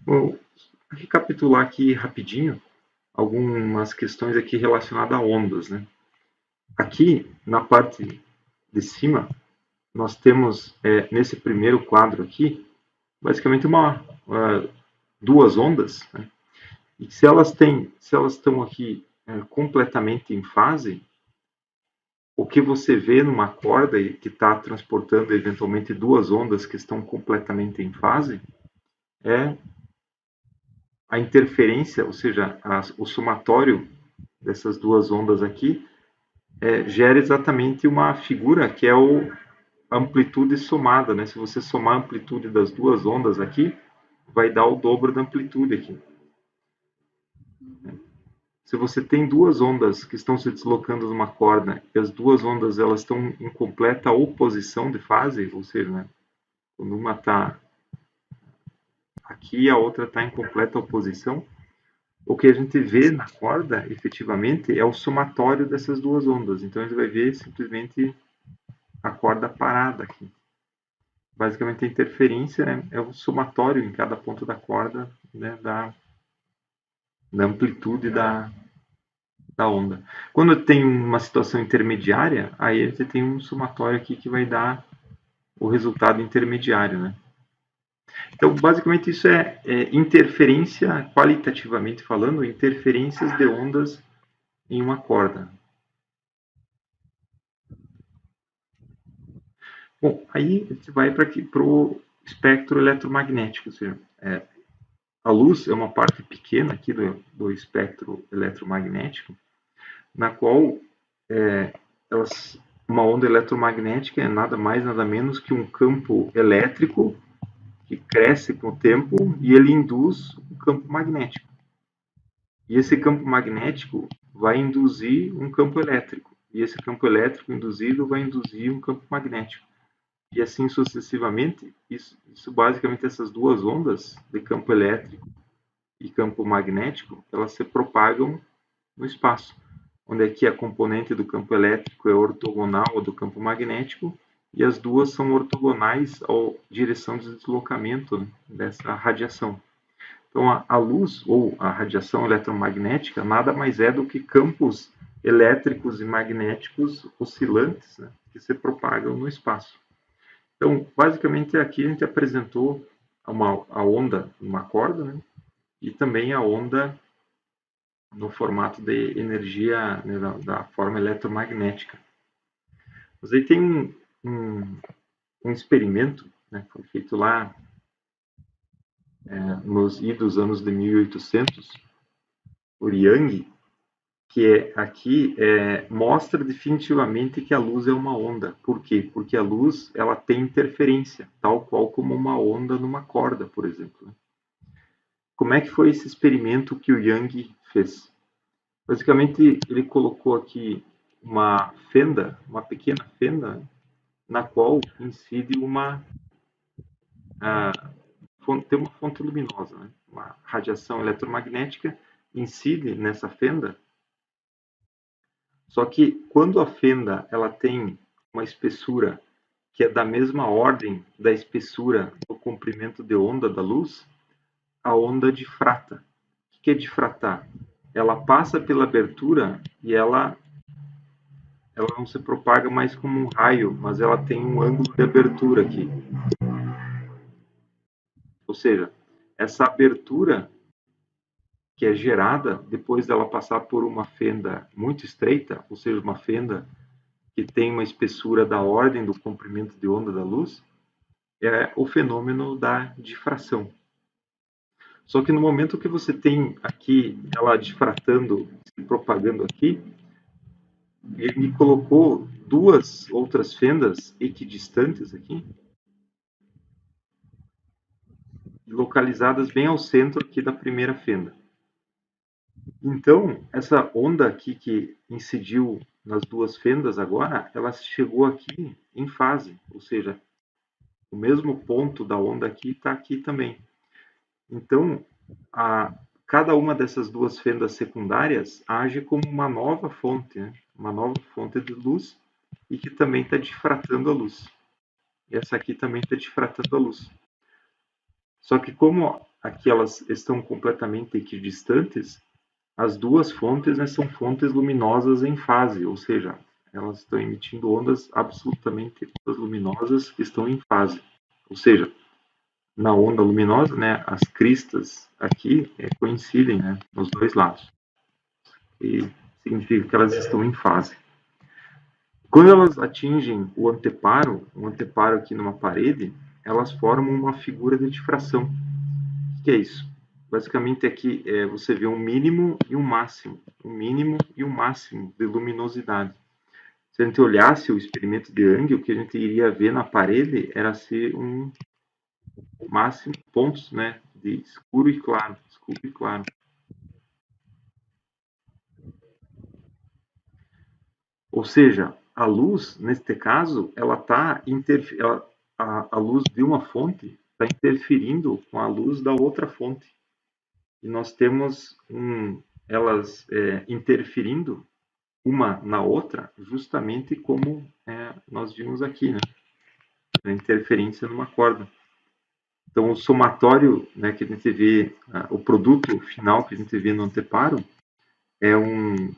Vou recapitular aqui rapidinho algumas questões aqui relacionadas a ondas, né? Aqui na parte de cima nós temos nesse primeiro quadro aqui basicamente duas ondas, né? E se elas estão aqui completamente em fase, o que você vê numa corda que está transportando eventualmente duas ondas que estão completamente em fase é a interferência, ou seja, o somatório dessas duas ondas aqui gera exatamente uma figura que é a amplitude somada, né? Se você somar a amplitude das duas ondas aqui, vai dar o dobro da amplitude aqui. Se você tem duas ondas que estão se deslocando numa corda e as duas ondas elas estão em completa oposição de fase, ou seja, né, quando uma está aqui e a outra está em completa oposição, o que a gente vê na corda, efetivamente, é o somatório dessas duas ondas. Então a gente vai ver simplesmente a corda parada aqui. Basicamente a interferência, né, é o somatório em cada ponto da corda, né, da amplitude da onda. Quando tem uma situação intermediária, aí você tem um somatório aqui que vai dar o resultado intermediário, né? Então, basicamente, isso é interferência, qualitativamente falando, interferências de ondas em uma corda. Bom, aí a gente vai para o espectro eletromagnético, ou seja, a luz é uma parte pequena aqui do espectro eletromagnético, na qual uma onda eletromagnética é nada mais, nada menos que um campo elétrico que cresce com o tempo e ele induz um campo magnético. E esse campo magnético vai induzir um campo elétrico. E esse campo elétrico induzido vai induzir um campo magnético. E assim sucessivamente, isso basicamente essas duas ondas de campo elétrico e campo magnético, elas se propagam no espaço, onde aqui a componente do campo elétrico é ortogonal ao do campo magnético e as duas são ortogonais à direção de deslocamento, né, dessa radiação. Então, a luz ou a radiação eletromagnética nada mais é do que campos elétricos e magnéticos oscilantes, né, que se propagam no espaço. Então, basicamente, aqui a gente apresentou a onda numa corda, né, e também a onda no formato de energia, né, da forma eletromagnética. Mas aí tem um experimento, né, que foi feito lá nos idos anos de 1800, por Young, que aqui mostra definitivamente que a luz é uma onda. Por quê? Porque a luz ela tem interferência, tal qual como uma onda numa corda, por exemplo. Como é que foi esse experimento que o Young fez? Basicamente, ele colocou aqui uma fenda, uma pequena fenda, na qual incide tem uma fonte luminosa, né? Uma radiação eletromagnética incide nessa fenda. Só que quando a fenda ela tem uma espessura que é da mesma ordem da espessura do comprimento de onda da luz, a onda difrata. O que é difratar? Ela passa pela abertura e ela não se propaga mais como um raio, mas ela tem um ângulo de abertura aqui. Ou seja, essa abertura que é gerada depois dela passar por uma fenda muito estreita, ou seja, uma fenda que tem uma espessura da ordem do comprimento de onda da luz, é o fenômeno da difração. Só que no momento que você tem aqui ela difratando, se propagando aqui, ele me colocou duas outras fendas equidistantes aqui, localizadas bem ao centro aqui da primeira fenda. Então, essa onda aqui que incidiu nas duas fendas agora, ela chegou aqui em fase, ou seja, o mesmo ponto da onda aqui está aqui também. Então, cada uma dessas duas fendas secundárias age como uma nova fonte, né? Uma nova fonte de luz e que também está difratando a luz. Essa aqui também está difratando a luz. Só que como aqui elas estão completamente equidistantes, as duas fontes, né, são fontes luminosas em fase, ou seja, elas estão emitindo ondas absolutamente luminosas que estão em fase. Ou seja, na onda luminosa, né, as cristas aqui coincidem, né, nos dois lados. E significa que elas estão em fase. Quando elas atingem o anteparo, um anteparo aqui numa parede, elas formam uma figura de difração. O que é isso? Basicamente aqui você vê um mínimo e um máximo, um mínimo e um máximo de luminosidade. Se a gente olhasse o experimento de Young, o que a gente iria ver na parede era ser um máximo pontos, né, de escuro e claro, escuro e claro. Ou seja, a luz, neste caso, ela está a luz de uma fonte está interferindo com a luz da outra fonte. E nós temos elas interferindo uma na outra, justamente como nós vimos aqui, né? A interferência numa corda. Então, o somatório, né, que a gente vê, o produto final que a gente vê no anteparo, é um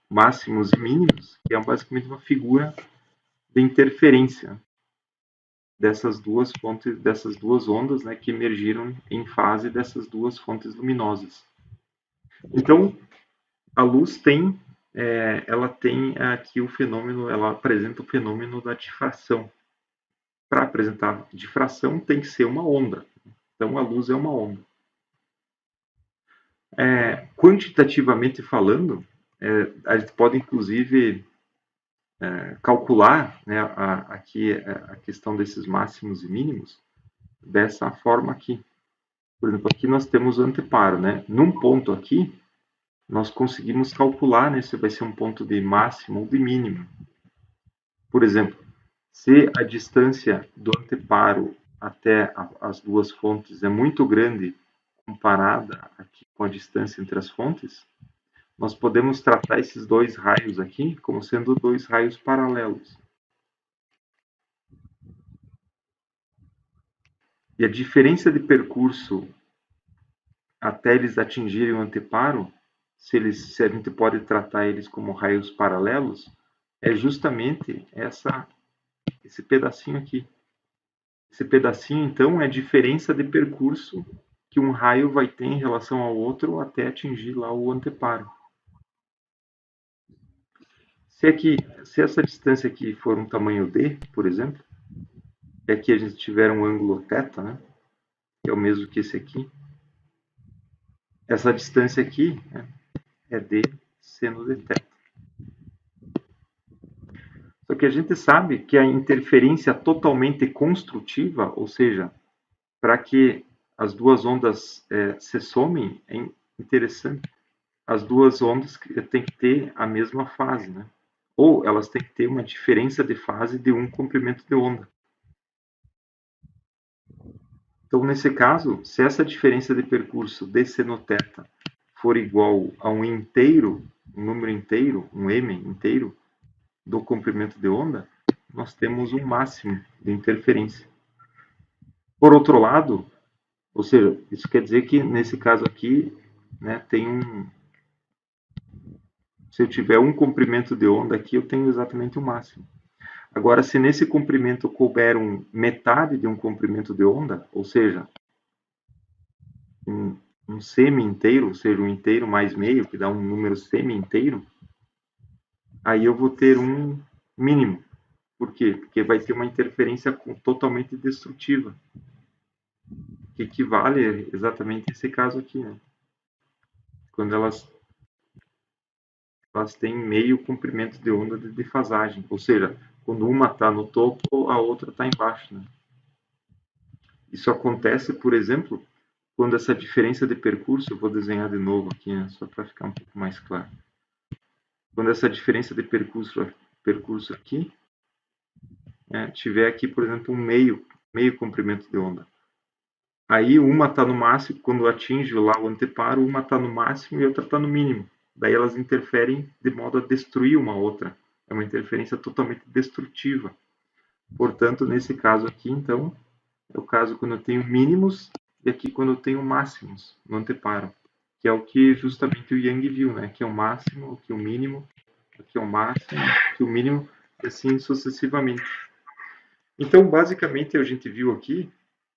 máximos e mínimos, que é basicamente uma figura de interferência dessas duas fontes, dessas duas ondas, né, que emergiram em fase dessas duas fontes luminosas. Então, a luz tem, ela tem aqui o fenômeno, ela apresenta o fenômeno da difração. Para apresentar difração tem que ser uma onda. Então, a luz é uma onda. Quantitativamente falando, a gente pode inclusive calcular, né, aqui a questão desses máximos e mínimos dessa forma aqui. Por exemplo, aqui nós temos o anteparo, né? Num ponto aqui, nós conseguimos calcular, né, se vai ser um ponto de máximo ou de mínimo. Por exemplo, se a distância do anteparo até as duas fontes é muito grande comparada aqui com a distância entre as fontes, nós podemos tratar esses dois raios aqui como sendo dois raios paralelos. E a diferença de percurso até eles atingirem o anteparo, se a gente pode tratar eles como raios paralelos, é justamente esse pedacinho aqui. Esse pedacinho, então, é a diferença de percurso que um raio vai ter em relação ao outro até atingir lá o anteparo. Se essa distância aqui for um tamanho d, por exemplo, e aqui a gente tiver um ângulo θ, né, que é o mesmo que esse aqui, essa distância aqui, né, é d seno de θ. Só que a gente sabe que a interferência totalmente construtiva, ou seja, para que as duas ondas se somem, é interessante. As duas ondas têm que ter a mesma fase, né? Ou elas têm que ter uma diferença de fase de um comprimento de onda. Então, nesse caso, se essa diferença de percurso de seno θ for igual a um inteiro, um número inteiro, um m inteiro, do comprimento de onda, nós temos um máximo de interferência. Por outro lado, ou seja, isso quer dizer que nesse caso aqui, né, se eu tiver um comprimento de onda aqui, eu tenho exatamente o máximo. Agora, se nesse comprimento couber metade de um comprimento de onda, ou seja, um semi-inteiro, ou seja, um inteiro mais meio, que dá um número semi-inteiro, aí eu vou ter um mínimo. Por quê? Porque vai ter uma interferência totalmente destrutiva, que equivale exatamente a esse caso aqui, né? Quando elas têm meio comprimento de onda de defasagem, ou seja, quando uma está no topo, a outra está embaixo, né? Isso acontece, por exemplo, quando essa diferença de percurso, eu vou desenhar de novo aqui, né, só para ficar um pouco mais claro. Quando essa diferença de percurso aqui, tiver aqui, por exemplo, um meio comprimento de onda. Aí uma está no máximo, quando atinge lá o anteparo, uma está no máximo e outra está no mínimo. Daí elas interferem de modo a destruir uma outra. É uma interferência totalmente destrutiva. Portanto, nesse caso aqui, então, é o caso quando eu tenho mínimos e aqui quando eu tenho máximos no anteparo, que é o que justamente o Young viu, né? Aqui é o máximo, aqui é o mínimo, aqui é o máximo, aqui é o mínimo, e assim sucessivamente. Então, basicamente, a gente viu aqui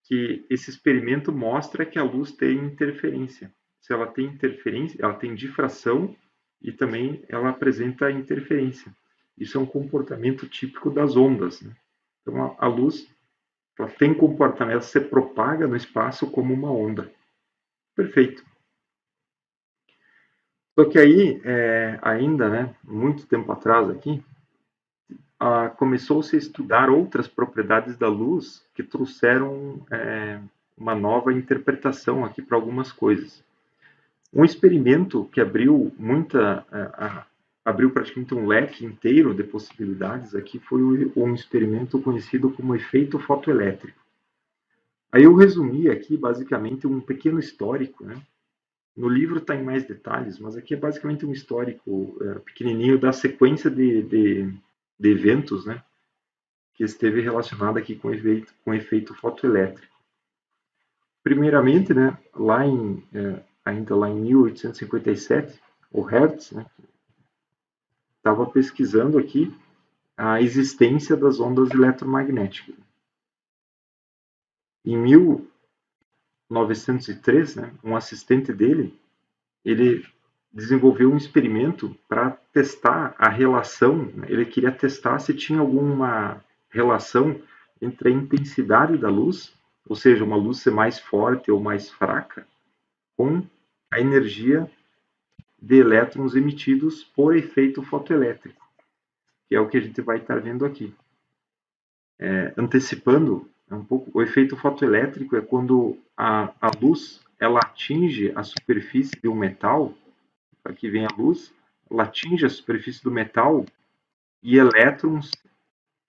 que esse experimento mostra que a luz tem interferência. Se ela tem interferência, ela tem difração e também ela apresenta interferência. Isso é um comportamento típico das ondas, né? Então, a luz ela tem comportamento, ela se propaga no espaço como uma onda. Perfeito. Só que aí, ainda, né, muito tempo atrás aqui, começou-se a estudar outras propriedades da luz que trouxeram uma nova interpretação aqui para algumas coisas. Um experimento que abriu abriu praticamente um leque inteiro de possibilidades aqui foi um experimento conhecido como efeito fotoelétrico. Aí eu resumi aqui basicamente um pequeno histórico, né? No livro está em mais detalhes, mas aqui é basicamente um histórico pequenininho da sequência de eventos, né? Que esteve relacionada aqui com efeito fotoelétrico. Primeiramente, né, ainda lá em 1857, o Hertz, né, estava pesquisando aqui a existência das ondas eletromagnéticas. Em 1903, né, um assistente dele, ele desenvolveu um experimento para testar a relação, né, ele queria testar se tinha alguma relação entre a intensidade da luz, ou seja, uma luz ser mais forte ou mais fraca, com a energia de elétrons emitidos por efeito fotoelétrico, que é o que a gente vai estar vendo aqui. Antecipando um pouco, o efeito fotoelétrico é quando a luz ela atinge a superfície de um metal, aqui vem a luz, ela atinge a superfície do metal e elétrons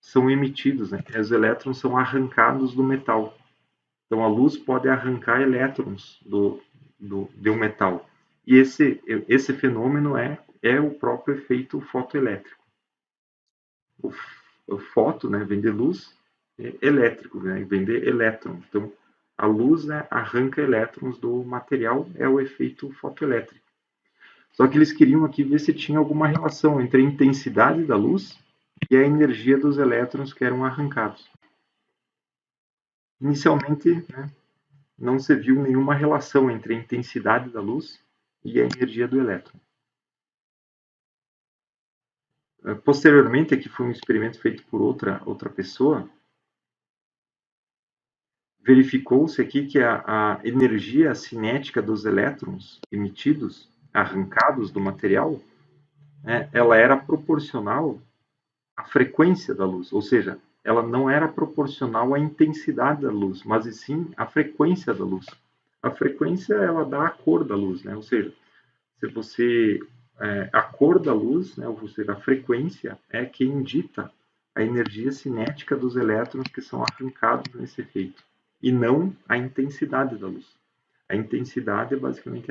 são emitidos, né? Os elétrons são arrancados do metal. Então a luz pode arrancar elétrons de um metal. E esse fenômeno é o próprio efeito fotoelétrico. O foto, né, vem de luz, elétrico, né, vem de elétron. Então a luz, né, arranca elétrons do material, é o efeito fotoelétrico. Só que eles queriam aqui ver se tinha alguma relação entre a intensidade da luz e a energia dos elétrons que eram arrancados. Inicialmente, né, não se viu nenhuma relação entre a intensidade da luz e a energia do elétron. Posteriormente, aqui foi um experimento feito por outra pessoa, verificou-se aqui que a energia cinética dos elétrons emitidos, arrancados do material, ela era proporcional à frequência da luz, ou seja, ela não era proporcional à intensidade da luz, mas e sim à frequência da luz. A frequência ela dá a cor da luz, né? Ou seja, se você a cor da luz, né, ou seja, a frequência é que indica a energia cinética dos elétrons que são arrancados nesse efeito, e não a intensidade da luz. A intensidade é basicamente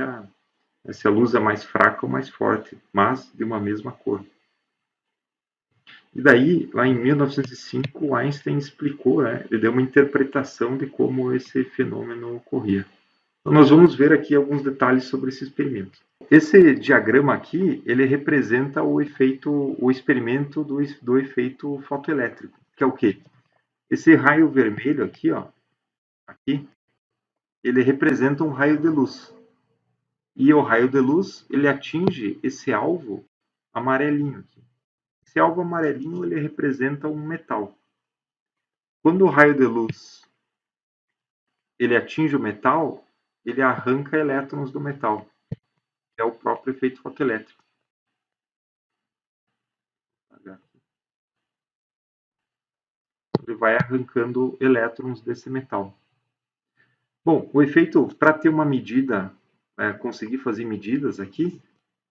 se a luz é mais fraca ou mais forte, mas de uma mesma cor. E daí, lá em 1905, Einstein explicou, né, ele deu uma interpretação de como esse fenômeno ocorria. Então, nós vamos ver aqui alguns detalhes sobre esse experimento. Esse diagrama aqui, ele representa o experimento do efeito fotoelétrico, que é o quê? Esse raio vermelho aqui, ó, aqui, ele representa um raio de luz. E o raio de luz, ele atinge esse alvo amarelinho aqui. Esse alvo amarelinho, ele representa um metal. Quando o raio de luz ele atinge o metal, ele arranca elétrons do metal. É o próprio efeito fotoelétrico. Ele vai arrancando elétrons desse metal. Bom, o efeito, para ter uma medida, conseguir fazer medidas aqui,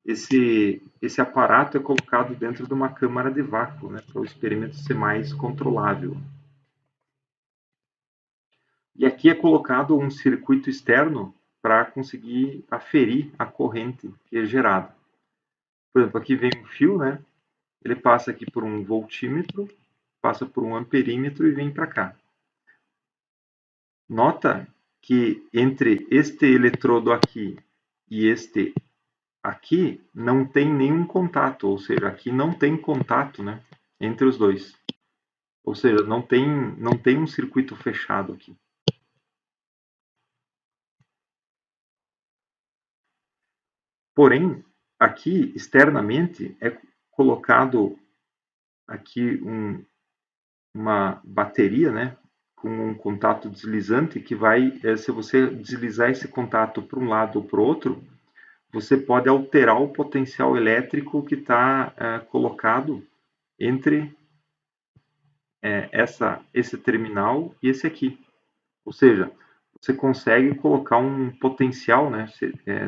esse aparato é colocado dentro de uma câmara de vácuo, né, para o experimento ser mais controlável. E aqui é colocado um circuito externo para conseguir aferir a corrente que é gerada. Por exemplo, aqui vem um fio, né? Ele passa aqui por um voltímetro, passa por um amperímetro e vem para cá. Nota que entre este eletrodo aqui e este aqui não tem nenhum contato, ou seja, aqui não tem contato, né, entre os dois. Ou seja, não tem um circuito fechado aqui. Porém, aqui externamente é colocado aqui uma bateria, né, com um contato deslizante que vai, se você deslizar esse contato para um lado ou para o outro, você pode alterar o potencial elétrico que está colocado entre esse terminal e esse aqui. Ou seja, você consegue colocar um potencial, né,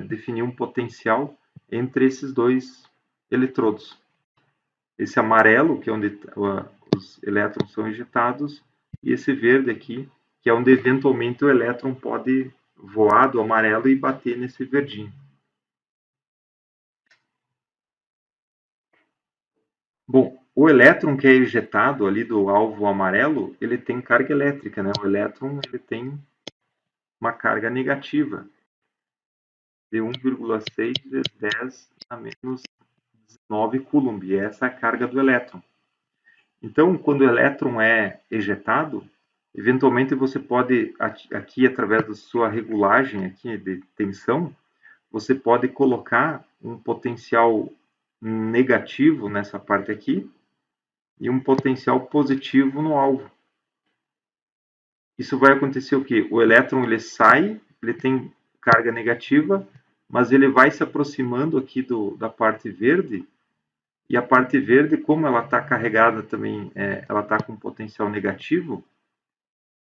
definir um potencial entre esses dois eletrodos. Esse amarelo, que é onde os elétrons são injetados, e esse verde aqui, que é onde eventualmente o elétron pode voar do amarelo e bater nesse verdinho. Bom, o elétron que é ejetado ali do alvo amarelo, ele tem carga elétrica, né? O elétron ele tem uma carga negativa de 1,6 vezes 10 a menos 19 coulomb, e essa é a carga do elétron. Então, quando o elétron é ejetado, eventualmente você pode, aqui através da sua regulagem aqui de tensão, você pode colocar um potencial negativo nessa parte aqui e um potencial positivo no alvo. Isso vai acontecer o quê? O elétron ele sai, ele tem carga negativa, mas ele vai se aproximando aqui da parte verde, e a parte verde, como ela está carregada também, ela está com potencial negativo,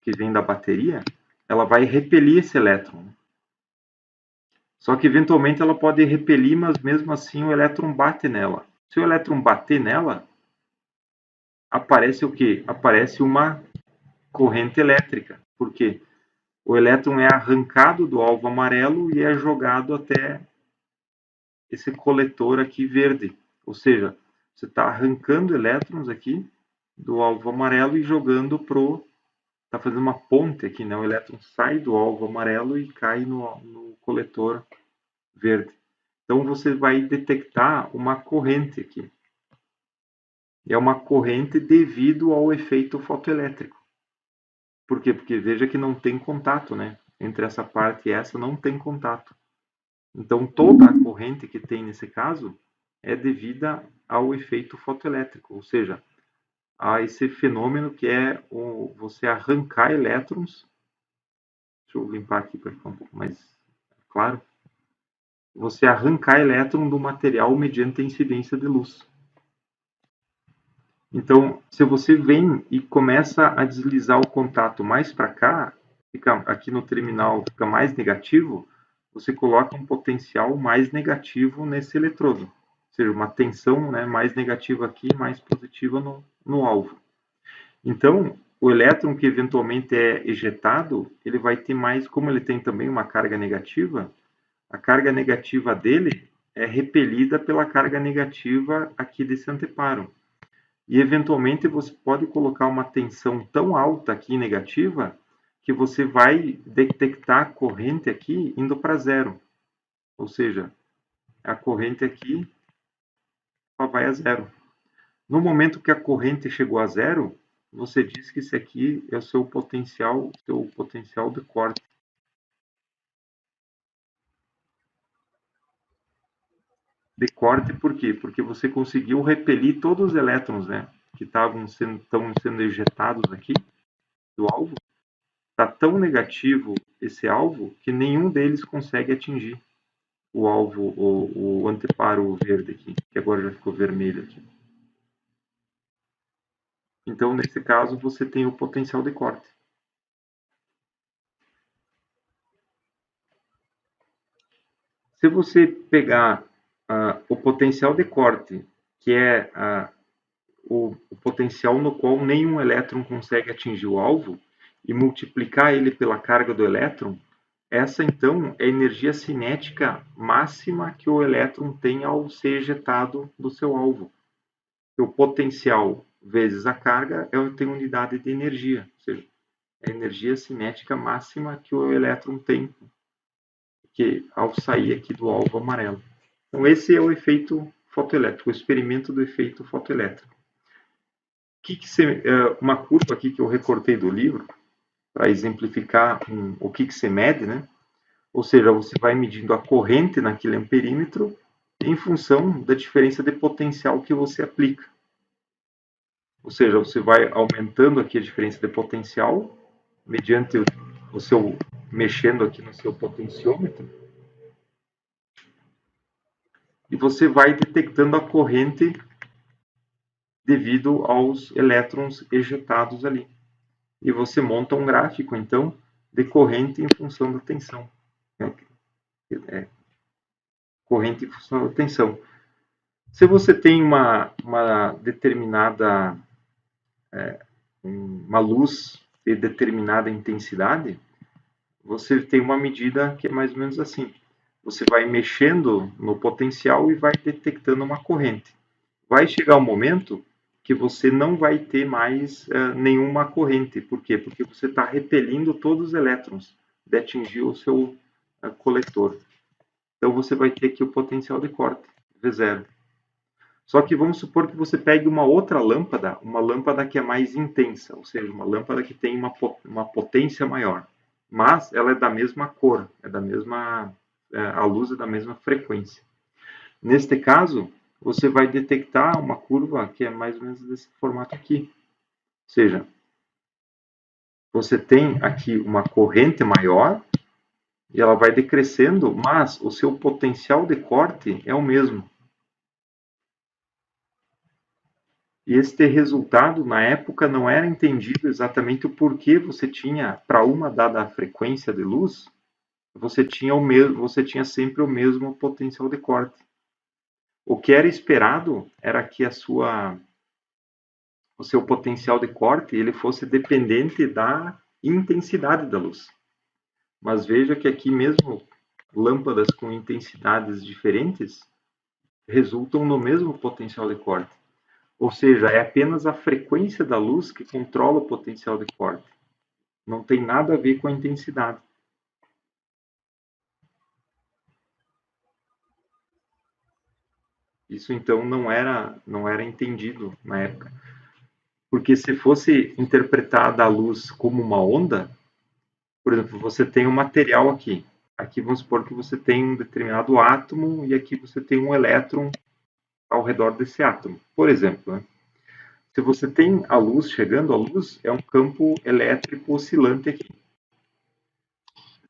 que vem da bateria, ela vai repelir esse elétron. Só que eventualmente ela pode repelir, mas mesmo assim o elétron bate nela. Se o elétron bater nela, aparece o quê? Aparece uma corrente elétrica. Por quê? O elétron é arrancado do alvo amarelo e é jogado até esse coletor aqui verde. Ou seja, você está arrancando elétrons aqui do alvo amarelo e jogando pro... Está fazendo uma ponte aqui, né? O elétron sai do alvo amarelo e cai no coletor verde. Então você vai detectar uma corrente aqui. É uma corrente devido ao efeito fotoelétrico. Por quê? Porque veja que não tem contato, né? Entre essa parte e essa não tem contato. Então toda a corrente que tem nesse caso é devida ao efeito fotoelétrico, ou seja, a esse fenômeno que é você arrancar elétrons. Deixa eu limpar aqui para ficar um pouco mais claro. Você arrancar elétron do material mediante a incidência de luz. Então, se você vem e começa a deslizar o contato mais para cá, fica aqui no terminal fica mais negativo, você coloca um potencial mais negativo nesse eletrodo. Ou seja, uma tensão, né, mais negativa aqui, mais positiva no alvo. Então, o elétron que eventualmente é ejetado, ele vai ter mais, como ele tem também uma carga negativa, a carga negativa dele é repelida pela carga negativa aqui desse anteparo. E eventualmente você pode colocar uma tensão tão alta aqui negativa que você vai detectar a corrente aqui indo para zero. Ou seja, a corrente aqui vai a zero. No momento que a corrente chegou a zero, você diz que esse aqui é o seu potencial de corte. De corte por quê? Porque você conseguiu repelir todos os elétrons, né, que estão sendo ejetados aqui do alvo. Está tão negativo esse alvo que nenhum deles consegue atingir o alvo, o anteparo verde aqui, que agora já ficou vermelho aqui. Então, nesse caso, você tem o potencial de corte. Se você pegar o potencial de corte, que é o potencial no qual nenhum elétron consegue atingir o alvo, e multiplicar ele pela carga do elétron, essa então é a energia cinética máxima que o elétron tem ao ser ejetado do seu alvo. O potencial vezes a carga tem unidade de energia, ou seja, é a energia cinética máxima que o elétron tem, que ao sair aqui do alvo amarelo. Então esse é o efeito fotoelétrico, o experimento do efeito fotoelétrico. Uma curva aqui que eu recortei do livro, para exemplificar o que se mede, né? Ou seja, você vai medindo a corrente naquele amperímetro em função da diferença de potencial que você aplica. Ou seja, você vai aumentando aqui a diferença de potencial mediante o seu mexendo aqui no seu potenciômetro e você vai detectando a corrente devido aos elétrons ejetados ali. E você monta um gráfico, então, de corrente em função da tensão. Corrente em função da tensão. Se você tem uma determinada uma luz de determinada intensidade, você tem uma medida que é mais ou menos assim. Você vai mexendo no potencial e vai detectando uma corrente. Vai chegar um momento que você não vai ter mais nenhuma corrente. Por quê? Porque você está repelindo todos os elétrons de atingir o seu coletor. Então você vai ter aqui o potencial de corte, V0. Só que vamos supor que você pegue uma outra lâmpada, uma lâmpada que é mais intensa, ou seja, uma lâmpada que tem uma potência maior, mas ela é da mesma cor, é da mesma, a luz é da mesma frequência. Neste caso, você vai detectar uma curva que é mais ou menos desse formato aqui. Ou seja, você tem aqui uma corrente maior e ela vai decrescendo, mas o seu potencial de corte é o mesmo. E este resultado, na época, não era entendido exatamente o porquê você tinha, para uma dada frequência de luz, você tinha sempre o mesmo potencial de corte. O que era esperado era que o seu potencial de corte ele fosse dependente da intensidade da luz. Mas veja que aqui mesmo lâmpadas com intensidades diferentes resultam no mesmo potencial de corte. Ou seja, é apenas a frequência da luz que controla o potencial de corte. Não tem nada a ver com a intensidade. Isso então não era entendido na época. Porque se fosse interpretada a luz como uma onda, por exemplo, você tem um material aqui. Aqui vamos supor que você tem um determinado átomo e aqui você tem um elétron ao redor desse átomo. Por exemplo, né? Se você tem a luz chegando, a luz é um campo elétrico oscilante aqui.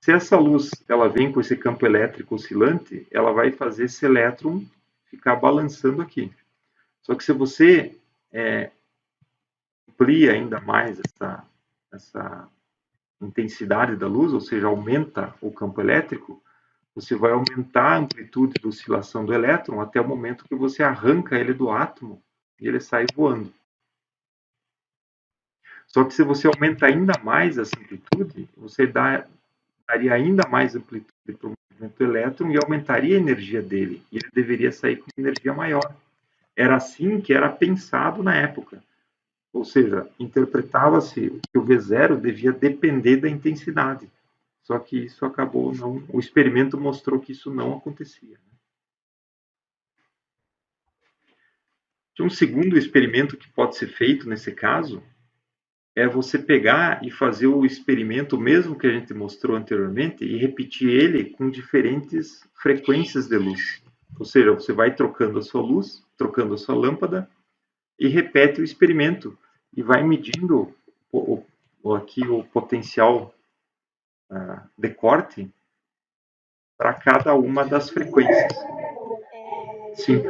Se essa luz ela vem com esse campo elétrico oscilante, ela vai fazer esse elétron ficar balançando aqui. Só que se você amplia ainda mais essa intensidade da luz, ou seja, aumenta o campo elétrico, você vai aumentar a amplitude de oscilação do elétron até o momento que você arranca ele do átomo e ele sai voando. Só que se você aumenta ainda mais essa amplitude, você daria ainda mais amplitude para o movimento do elétron e aumentaria a energia dele. E ele deveria sair com energia maior. Era assim que era pensado na época. Ou seja, interpretava-se que o V0 devia depender da intensidade. Só que isso acabou não. O experimento mostrou que isso não acontecia. Um segundo experimento que pode ser feito nesse caso é você pegar e fazer o experimento mesmo que a gente mostrou anteriormente e repetir ele com diferentes frequências de luz. Ou seja, você vai trocando a sua luz, trocando a sua lâmpada e repete o experimento e vai medindo aqui o potencial de corte para cada uma das frequências. Sim.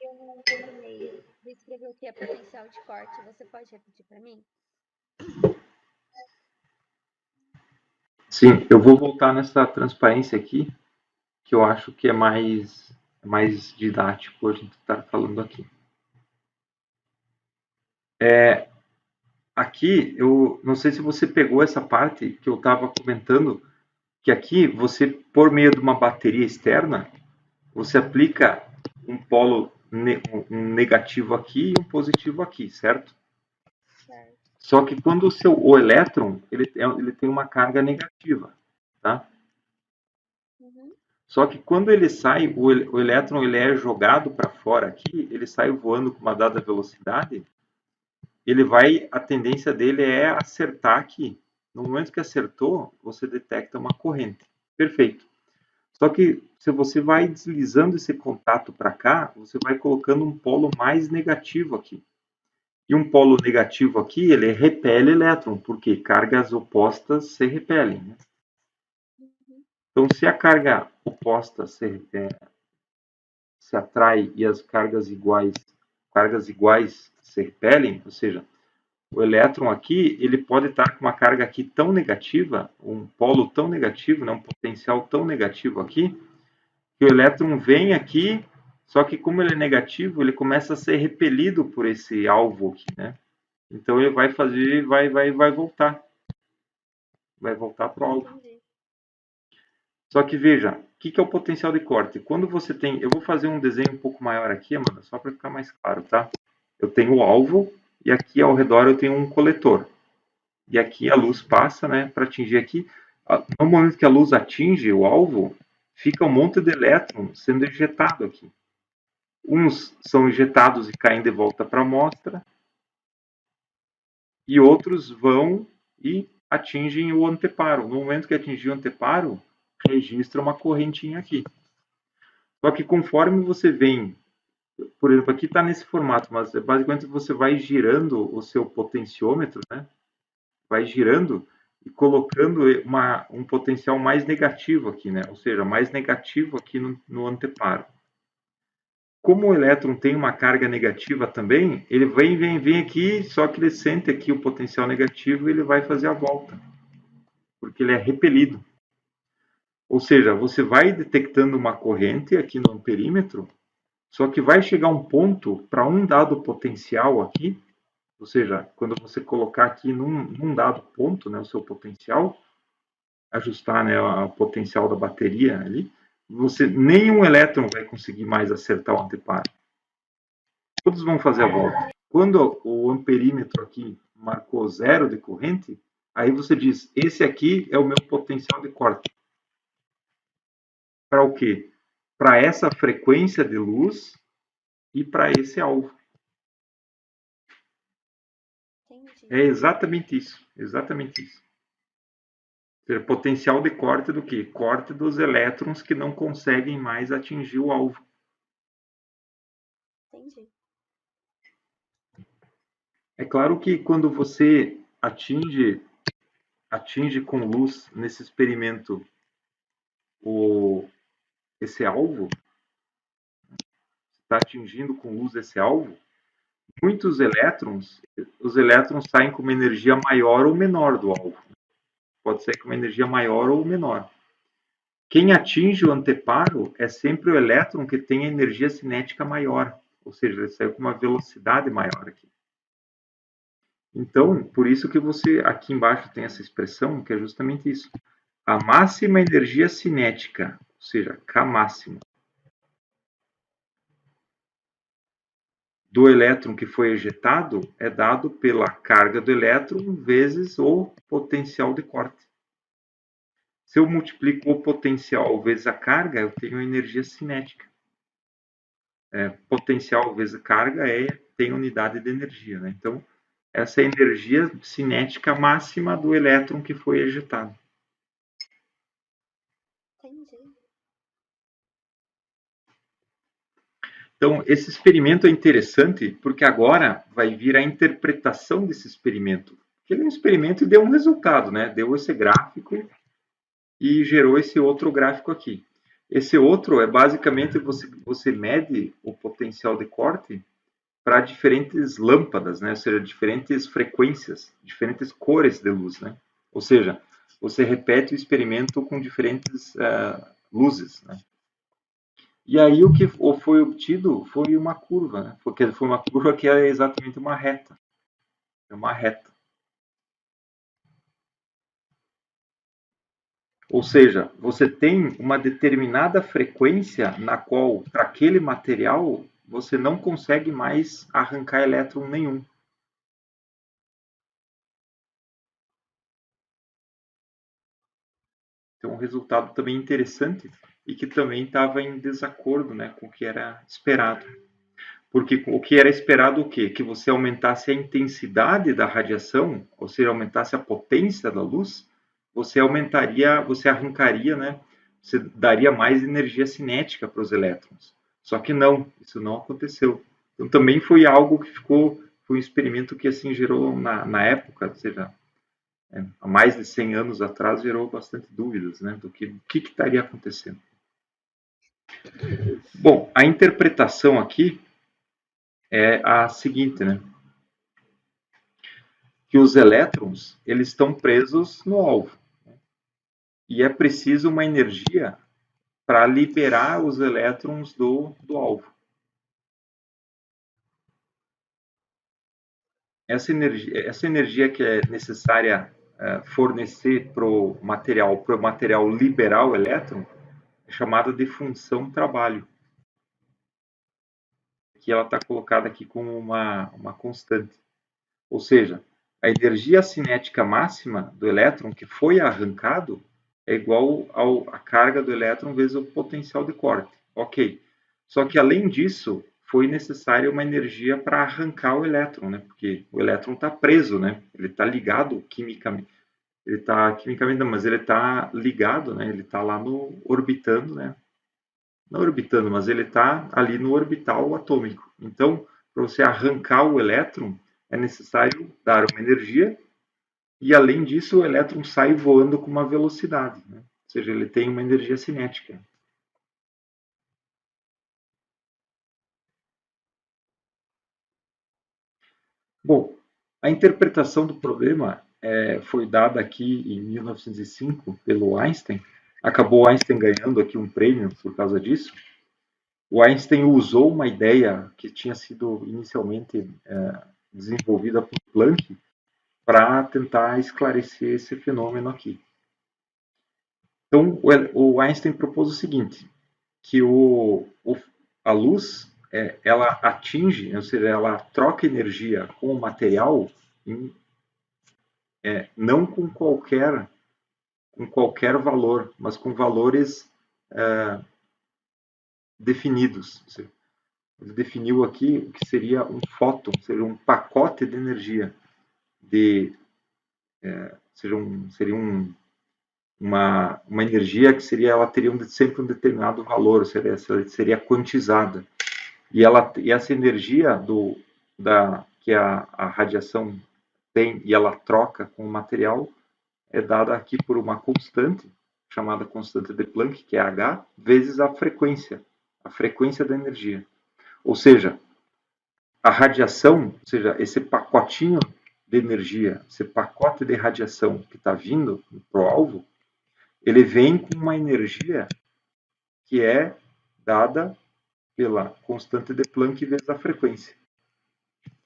Eu não terminei de escrever o que é potencial de corte. Você pode repetir para mim? Sim, eu vou voltar nessa transparência aqui, que eu acho que é mais didático a gente estar falando aqui. Aqui, eu não sei se você pegou essa parte que eu estava comentando, que aqui você, por meio de uma bateria externa, você aplica um polo um negativo aqui e um positivo aqui, certo? Certo. Só que quando o elétron ele tem uma carga negativa, tá? Uhum. Só que quando ele sai, o elétron ele é jogado para fora aqui, ele sai voando com uma dada velocidade, a tendência dele é acertar aqui. No momento que acertou, você detecta uma corrente. Perfeito. Só que se você vai deslizando esse contato para cá, você vai colocando um polo mais negativo aqui. E um polo negativo aqui, ele repele elétron, porque cargas opostas se repelem. Né? Uhum. Então, se a carga oposta se atrai e as cargas iguais se repelem, ou seja, o elétron aqui, ele pode estar com uma carga aqui tão negativa, um polo tão negativo, né, um potencial tão negativo aqui, que o elétron vem aqui, só que como ele é negativo, ele começa a ser repelido por esse alvo aqui, né? Então ele vai fazer, vai voltar. Vai voltar para o alvo. Entendi. Só que veja, o que é o potencial de corte? Quando você tem, eu vou fazer um desenho um pouco maior aqui, Amanda, só para ficar mais claro, tá? Eu tenho o alvo e aqui ao redor eu tenho um coletor. E aqui a luz passa, né, para atingir aqui. No momento que a luz atinge o alvo, fica um monte de elétrons sendo ejetado aqui. Uns são ejetados e caem de volta para a amostra, e outros vão e atingem o anteparo. No momento que atingir o anteparo, registra uma correntinha aqui. Só que conforme você vem, por exemplo, aqui está nesse formato, mas basicamente você vai girando o seu potenciômetro, né? Vai girando e colocando um potencial mais negativo aqui, né? Ou seja, mais negativo aqui no anteparo. Como o elétron tem uma carga negativa também, ele vem aqui, só que ele sente aqui o potencial negativo e ele vai fazer a volta, porque ele é repelido. Ou seja, você vai detectando uma corrente aqui no perímetro, só que vai chegar um ponto para um dado potencial aqui, ou seja, quando você colocar aqui num dado ponto, né, o seu potencial, ajustar, né, o potencial da bateria ali, nenhum elétron vai conseguir mais acertar o anteparo. Todos vão fazer a volta. Quando o amperímetro aqui marcou zero de corrente, aí você diz, esse aqui é o meu potencial de corte. Para o quê? Para essa frequência de luz e para esse alvo. Entendi. É exatamente isso. Exatamente isso. Ou seja, potencial de corte do quê? Corte dos elétrons que não conseguem mais atingir o alvo. Entendi. É claro que quando você atinge com luz nesse experimento esse alvo, está atingindo com luz esse alvo, muitos elétrons, os elétrons saem com uma energia maior ou menor do alvo. Pode ser com uma energia maior ou menor. Quem atinge o anteparo é sempre o elétron que tem a energia cinética maior, ou seja, ele saiu com uma velocidade maior aqui. Então, por isso que você aqui embaixo tem essa expressão, que é justamente isso. A máxima energia cinética, ou seja, K máximo, do elétron que foi ejetado é dado pela carga do elétron vezes o potencial de corte. Se eu multiplico o potencial vezes a carga, eu tenho a energia cinética. Potencial vezes a carga tem unidade de energia. Né? Então, essa é a energia cinética máxima do elétron que foi ejetado. Entendi. Então, esse experimento é interessante porque agora vai vir a interpretação desse experimento. Ele é um experimento e deu um resultado, né? Deu esse gráfico e gerou esse outro gráfico aqui. Esse outro é basicamente você mede o potencial de corte para diferentes lâmpadas, né? Ou seja, diferentes frequências, diferentes cores de luz. Né? Ou seja, você repete o experimento com diferentes luzes. Né? E aí o que foi obtido foi uma curva, né? Porque foi uma curva que é exatamente uma reta. É uma reta. Ou seja, você tem uma determinada frequência na qual, para aquele material, você não consegue mais arrancar elétron nenhum. Então, um resultado também interessante e que também estava em desacordo, né, com o que era esperado. Porque o que era esperado o quê? Que você aumentasse a intensidade da radiação, ou seja, aumentasse a potência da luz, você arrancaria, né, você daria mais energia cinética para os elétrons. Só que não, isso não aconteceu. Então também foi algo que foi um experimento que assim gerou na época, ou seja, há mais de 100 anos atrás, gerou bastante dúvidas, né, do que estaria acontecendo. Bom, a interpretação aqui é a seguinte, né? Que os elétrons eles estão presos no alvo, né? E é preciso uma energia para liberar os elétrons do alvo. Essa energia que é necessária fornecer para o material liberar o elétron, é chamada de função trabalho, que ela está colocada aqui como uma constante. Ou seja, a energia cinética máxima do elétron que foi arrancado é igual à carga do elétron vezes o potencial de corte. Ok. Só que, além disso, foi necessária uma energia para arrancar o elétron, né? Porque o elétron está preso, né? Ele está ligado quimicamente. Ele está quimicamente, não, mas ele está ligado, né? Ele está lá no orbitando, né? Não orbitando, mas ele está ali no orbital atômico. Então, para você arrancar o elétron, é necessário dar uma energia e, além disso, o elétron sai voando com uma velocidade, né? Ou seja, ele tem uma energia cinética. Bom, a interpretação do problema foi dada aqui em 1905 pelo Einstein. Acabou Einstein ganhando aqui um prêmio por causa disso. O Einstein usou uma ideia que tinha sido inicialmente desenvolvida por Planck para tentar esclarecer esse fenômeno aqui. Então, o Einstein propôs o seguinte, que a luz ela atinge, ou seja, ela troca energia com o material não com qualquer valor, mas com valores definidos. Ele definiu aqui o que seria um fóton, seria um pacote de energia, seria uma energia que ela teria sempre um determinado valor, seria quantizada. E essa energia que a radiação tem e ela troca com o material é dada aqui por uma constante, chamada constante de Planck, que é H, vezes a frequência da energia. Ou seja, a radiação, ou seja, esse pacotinho de energia, esse pacote de radiação que está vindo para o alvo, ele vem com uma energia que é dada pela constante de Planck vezes a frequência.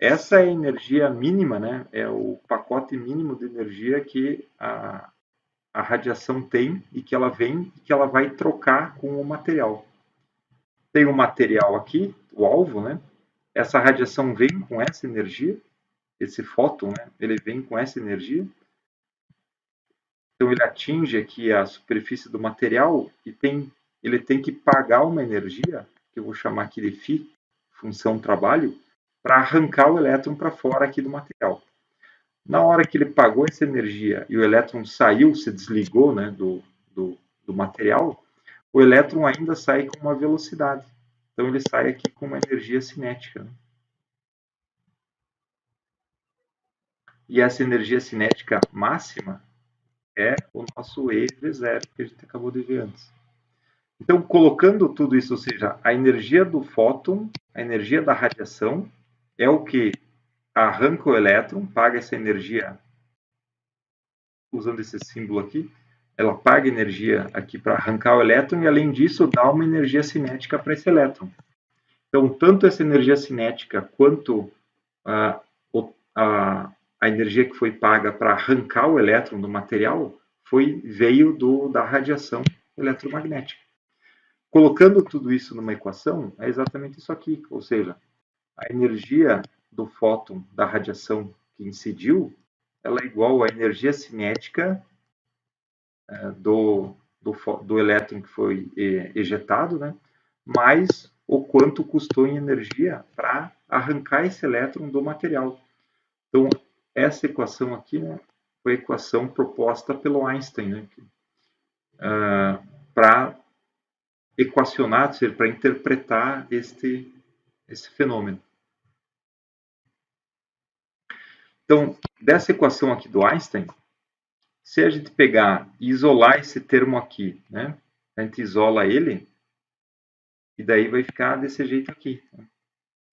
Essa é a energia mínima, né? É o pacote mínimo de energia que a radiação tem e que ela vem e que ela vai trocar com o material. Tem o material aqui, o alvo, né? Essa radiação vem com essa energia, esse fóton, né? Ele vem com essa energia. Então ele atinge aqui a superfície do material e ele tem que pagar uma energia, que eu vou chamar aqui de φ, função trabalho, para arrancar o elétron para fora aqui do material. Na hora que ele pagou essa energia e o elétron saiu, se desligou, né, do material, o elétron ainda sai com uma velocidade. Então ele sai aqui com uma energia cinética. Né? E essa energia cinética máxima é o nosso E V0, que a gente acabou de ver antes. Então, colocando tudo isso, ou seja, a energia do fóton, a energia da radiação, é o que arranca o elétron, paga essa energia, usando esse símbolo aqui, ela paga energia aqui para arrancar o elétron e, além disso, dá uma energia cinética para esse elétron. Então, tanto essa energia cinética quanto a energia que foi paga para arrancar o elétron do material veio da radiação eletromagnética. Colocando tudo isso numa equação, é exatamente isso aqui, ou seja, a energia do fóton da radiação que incidiu, ela é igual à energia cinética do elétron que foi ejetado, né? Mais o quanto custou em energia para arrancar esse elétron do material. Então, essa equação aqui, né, foi a equação proposta pelo Einstein, né, para equacionar, ou seja, para interpretar esse fenômeno. Então, dessa equação aqui do Einstein, se a gente pegar e isolar esse termo aqui, né, a gente isola ele, e daí vai ficar desse jeito aqui.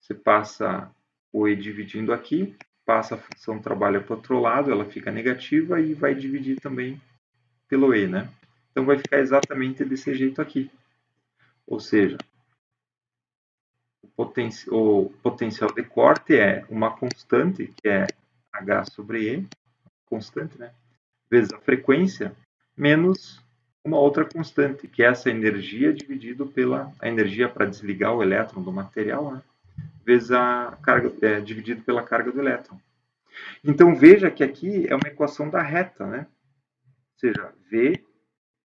Você passa o E dividindo aqui, passa a função trabalha para o outro lado, ela fica negativa e vai dividir também pelo E, né? Então vai ficar exatamente desse jeito aqui. Ou seja, o potencial de corte é uma constante, que é H sobre E, constante, né? Vezes a frequência, menos uma outra constante, que é essa energia dividido pela a energia para desligar o elétron do material, né? Vezes a carga, dividido pela carga do elétron. Então veja que aqui é uma equação da reta, né? Ou seja, V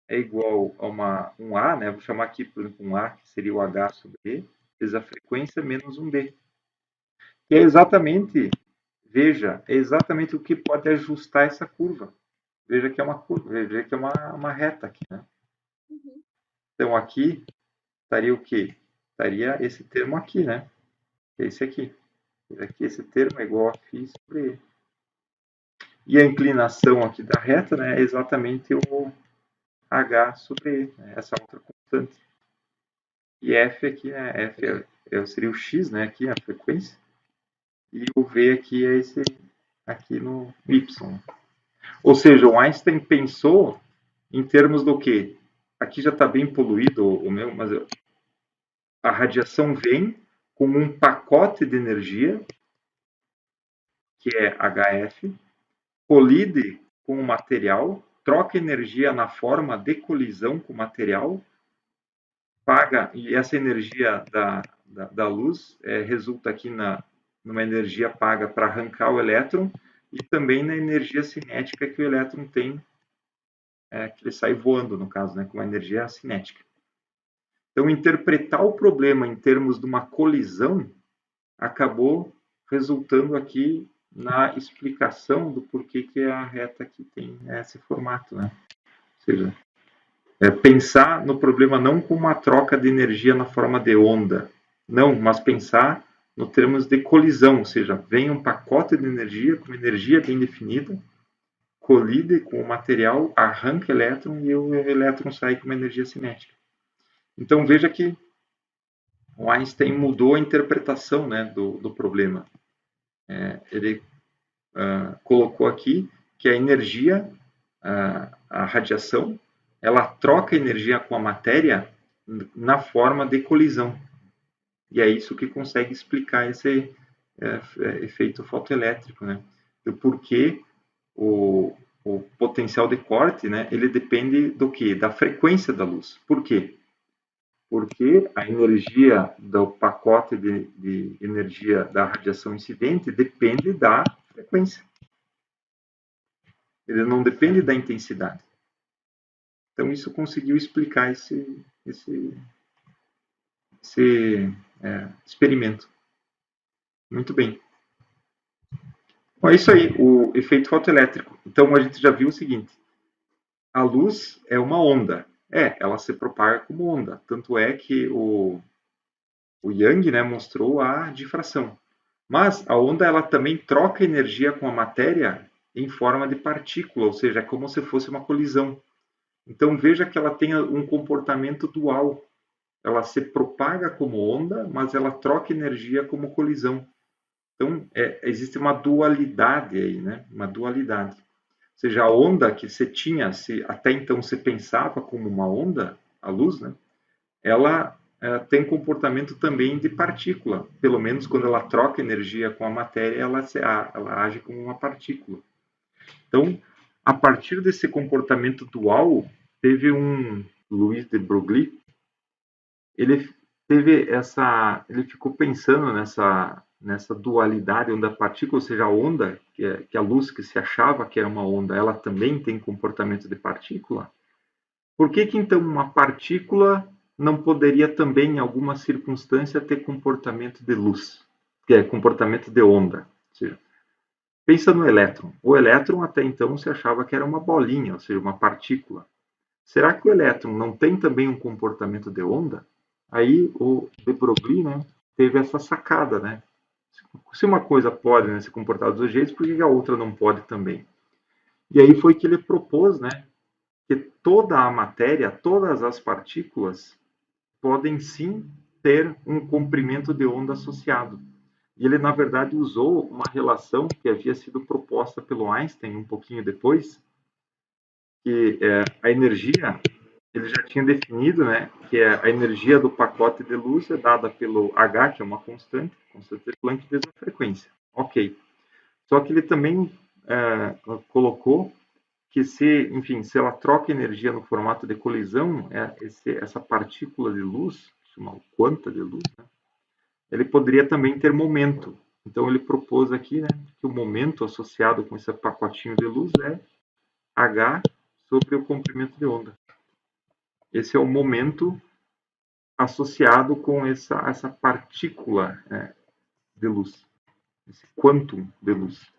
é igual a um A, né? Vou chamar aqui, por exemplo, um A, que seria o H sobre E, vezes a frequência menos um B. Que é exatamente, veja, é exatamente o que pode ajustar essa curva. Veja que é uma curva, veja que é uma reta aqui, né? Uhum. Então aqui estaria o quê? Estaria esse termo aqui, né? Que é esse aqui. Aqui esse termo é igual a φ sobre E. E a inclinação aqui da reta, né, é exatamente o H sobre E, né, essa outra constante. E F aqui, né, F seria o X, né, aqui a frequência, e o V aqui é esse aqui no Y. Ou seja, o Einstein pensou em termos do quê? Aqui já está bem poluído o meu, mas a radiação vem com um pacote de energia, que é HF, colide com o material, troca energia na forma de colisão com o material, paga, e essa energia da luz resulta aqui numa energia paga para arrancar o elétron e também na energia cinética que o elétron tem, que ele sai voando, no caso, né, com uma energia cinética. Então, interpretar o problema em termos de uma colisão acabou resultando aqui na explicação do porquê que a reta aqui tem esse formato, né? Ou seja, pensar no problema não como uma troca de energia na forma de onda, não, mas pensar no termos de colisão, ou seja, vem um pacote de energia com energia bem definida, colide com o material, arranca elétron e o elétron sai com uma energia cinética. Então veja que o Einstein mudou a interpretação, né, do problema. Ele colocou aqui que a energia, a radiação, ela troca energia com a matéria na forma de colisão. E é isso que consegue explicar esse efeito fotoelétrico, né? Do porquê o potencial de corte, né, ele depende do quê? Da frequência da luz. Por quê? Porque a energia do pacote de energia da radiação incidente depende da frequência. Ele não depende da intensidade. Então, isso conseguiu explicar esse experimento. Muito bem. Bom, é isso aí, o efeito fotoelétrico. Então, a gente já viu o seguinte. A luz é uma onda. Ela se propaga como onda. Tanto é que o Young, né, mostrou a difração. Mas a onda ela também troca energia com a matéria em forma de partícula, ou seja, é como se fosse uma colisão. Então veja que ela tem um comportamento dual. Ela se propaga como onda, mas ela troca energia como colisão. Então existe uma dualidade aí, né? Uma dualidade. Ou seja, a onda que você tinha, até então você pensava como uma onda, a luz, né? Ela tem comportamento também de partícula. Pelo menos quando ela troca energia com a matéria, ela age como uma partícula. Então, a partir desse comportamento dual, teve um Louis de Broglie, ele ficou pensando nessa dualidade onda-partícula, ou seja, a onda, que a luz que se achava que era uma onda, ela também tem comportamento de partícula. Por que então uma partícula não poderia também, em alguma circunstância, ter comportamento de luz, que é comportamento de onda? Ou seja, pensa no elétron. O elétron até então se achava que era uma bolinha, ou seja, uma partícula. Será que o elétron não tem também um comportamento de onda? Aí o de Broglie, né, teve essa sacada, né? Se uma coisa pode, né, se comportar dos dois jeitos, por que a outra não pode também? E aí foi que ele propôs, né, que toda a matéria, todas as partículas podem sim ter um comprimento de onda associado. E ele, na verdade, usou uma relação que havia sido proposta pelo Einstein um pouquinho depois, que a energia, ele já tinha definido, né, que a energia do pacote de luz é dada pelo H, que é uma constante de Planck, vezes a frequência. Ok. Só que ele também colocou que enfim, se ela troca energia no formato de colisão, essa partícula de luz, chamada quanta de luz, né, ele poderia também ter momento. Então ele propôs aqui, né, que o momento associado com esse pacotinho de luz é h sobre o comprimento de onda. Esse é o momento associado com essa partícula de luz, esse quantum de luz.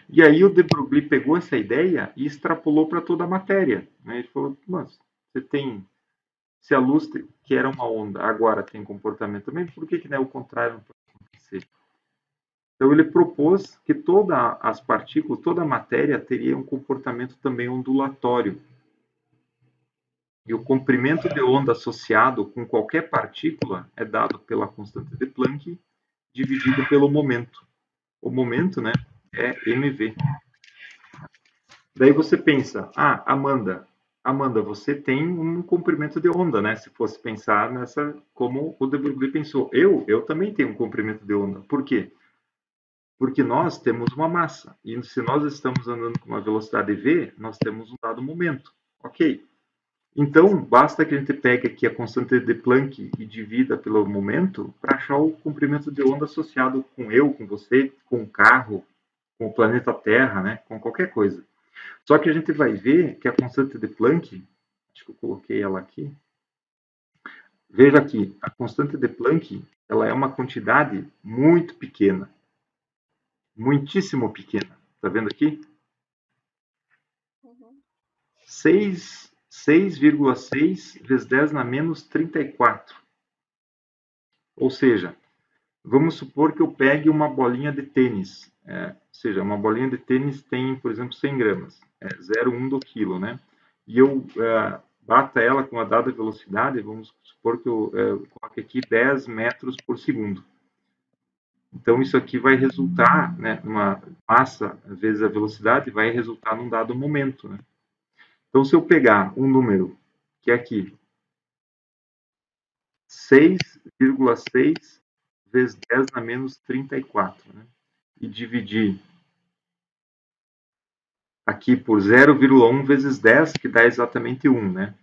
E aí o de Broglie pegou essa ideia e extrapolou para toda a matéria. Né? Ele falou, mas você tem, se a luz que era uma onda agora tem comportamento também, por que não é o contrário não pode acontecer? Então ele propôs que todas as partículas, toda a matéria teria um comportamento também ondulatório. E o comprimento de onda associado com qualquer partícula é dado pela constante de Planck dividido pelo momento. O momento, né, é mv. Daí você pensa, Amanda, você tem um comprimento de onda, né? Se fosse pensar nessa, como o de Broglie pensou. Eu também tenho um comprimento de onda. Por quê? Porque nós temos uma massa. E se nós estamos andando com uma velocidade v, nós temos um dado momento. Ok. Então, basta que a gente pegue aqui a constante de Planck e divida pelo momento para achar o comprimento de onda associado com eu, com você, com o carro, com o planeta Terra, né? Com qualquer coisa. Só que a gente vai ver que a constante de Planck, acho que eu coloquei ela aqui, veja aqui, a constante de Planck, ela é uma quantidade muito pequena, muitíssimo pequena. Está vendo aqui? Uhum. 6,6 vezes 10 na menos 34. Ou seja, vamos supor que eu pegue uma bolinha de tênis. Ou seja, uma bolinha de tênis tem, por exemplo, 100 gramas. É 0,1 do quilo, né? E eu bata ela com a dada velocidade, vamos supor que eu coloque aqui 10 metros por segundo. Então, isso aqui vai resultar, né, uma massa vezes a velocidade, vai resultar num dado momento, né? Então, se eu pegar um número, que é aqui, 6,6 vezes 10 na menos 34, né? E dividir aqui por 0,1 vezes 10, que dá exatamente 1, né?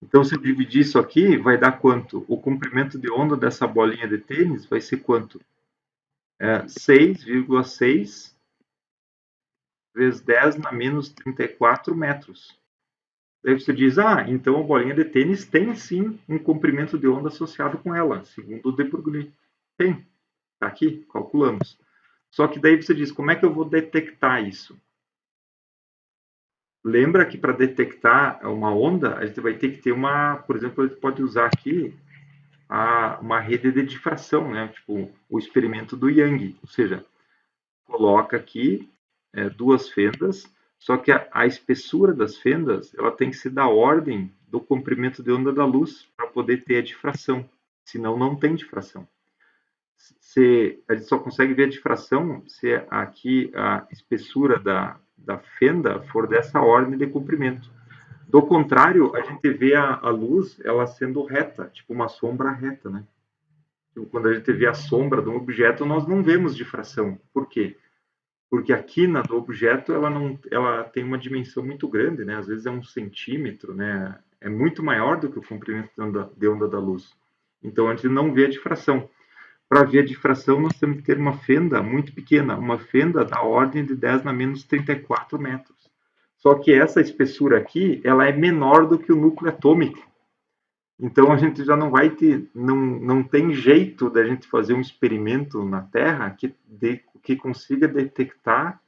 Então, se eu dividir isso aqui, vai dar quanto? O comprimento de onda dessa bolinha de tênis vai ser quanto? 6,6 vezes 10 na menos 34 metros. Daí você diz, então a bolinha de tênis tem sim um comprimento de onda associado com ela, segundo o de Broglie. Tem, está aqui, calculamos. Só que daí você diz, como é que eu vou detectar isso? Lembra que para detectar uma onda, a gente vai ter que ter por exemplo, a gente pode usar aqui uma rede de difração, né? Tipo o experimento do Young, ou seja, coloca aqui duas fendas, só que a espessura das fendas ela tem que ser da ordem do comprimento de onda da luz para poder ter a difração, senão não tem difração. A gente só consegue ver a difração se aqui a espessura da fenda for dessa ordem de comprimento. Do contrário, a gente vê a luz ela sendo reta, tipo uma sombra reta, né? Quando a gente vê a sombra de um objeto, nós não vemos difração. Por quê? Porque a quina do objeto ela tem uma dimensão muito grande, né? Às vezes é 1 centímetro, né? É muito maior do que o comprimento de onda da luz. Então a gente não vê a difração. Para ver a difração, nós temos que ter uma fenda muito pequena, uma fenda da ordem de 10 na menos 34 metros. Só que essa espessura aqui, ela é menor do que o núcleo atômico. Então a gente já não vai ter, não tem jeito da gente fazer um experimento na Terra que consiga detectar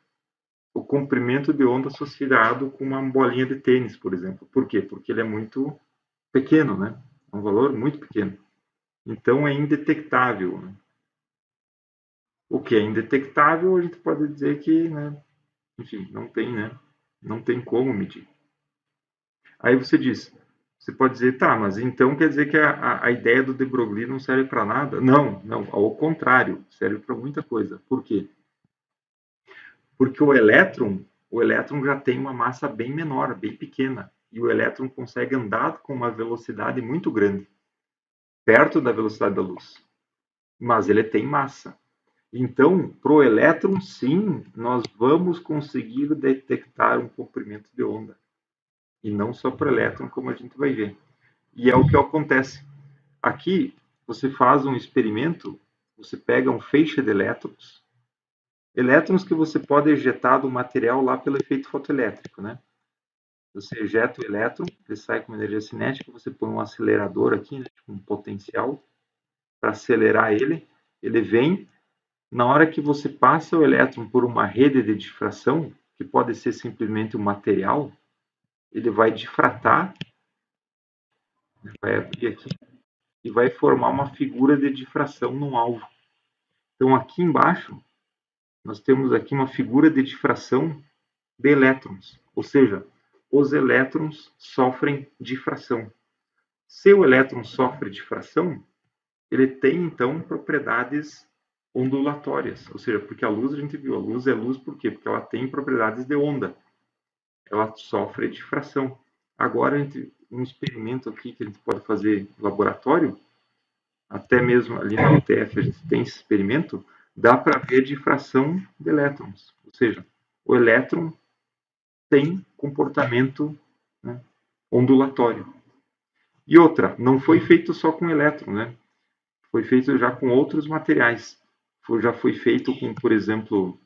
o comprimento de onda associado com uma bolinha de tênis, por exemplo. Por quê? Porque ele é muito pequeno, né? É um valor muito pequeno. Então é indetectável. Né? O que é indetectável, a gente pode dizer que, né, enfim, não tem, né? Não tem como medir. Aí você pode dizer, tá, mas então quer dizer que a ideia do de Broglie não serve para nada? Não, não, ao contrário, serve para muita coisa. Por quê? Porque o elétron já tem uma massa bem menor, bem pequena, e o elétron consegue andar com uma velocidade muito grande, perto da velocidade da luz. Mas ele tem massa. Então, para o elétron, sim, nós vamos conseguir detectar um comprimento de onda. E não só para o elétron, como a gente vai ver. E é o que acontece. Aqui, você faz um experimento, você pega um feixe de elétrons, elétrons que você pode ejetar do material lá pelo efeito fotoelétrico, né? Você ejeta o elétron, ele sai com energia cinética, você põe um acelerador aqui, né, um potencial, para acelerar ele, ele vem. Na hora que você passa o elétron por uma rede de difração, que pode ser simplesmente um material, ele vai difratar, vai abrir aqui, e vai formar uma figura de difração no alvo. Então, aqui embaixo, nós temos aqui uma figura de difração de elétrons, ou seja, os elétrons sofrem difração. Se o elétron sofre difração, ele tem, então, propriedades ondulatórias, ou seja, porque a luz, a gente viu, a luz é luz por quê? Porque ela tem propriedades de onda, ela sofre difração. Agora, um experimento aqui que a gente pode fazer no laboratório, até mesmo ali na UTF a gente tem esse experimento, dá para ver difração de elétrons, ou seja, o elétron tem comportamento, né, ondulatório. E outra, não foi feito só com elétron, né? Foi feito já com outros materiais. Já foi feito com, por exemplo,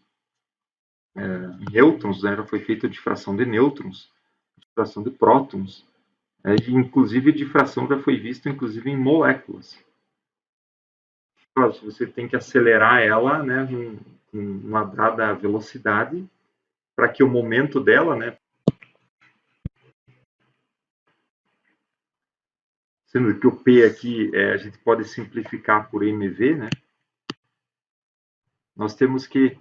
nêutrons, né? Já foi feita difração de nêutrons, difração de prótons, e inclusive difração já foi vista inclusive em moléculas. Claro, você tem que acelerar ela, né, numa dada velocidade, para que o momento dela, né, sendo que o P aqui a gente pode simplificar por mv, né, nós temos que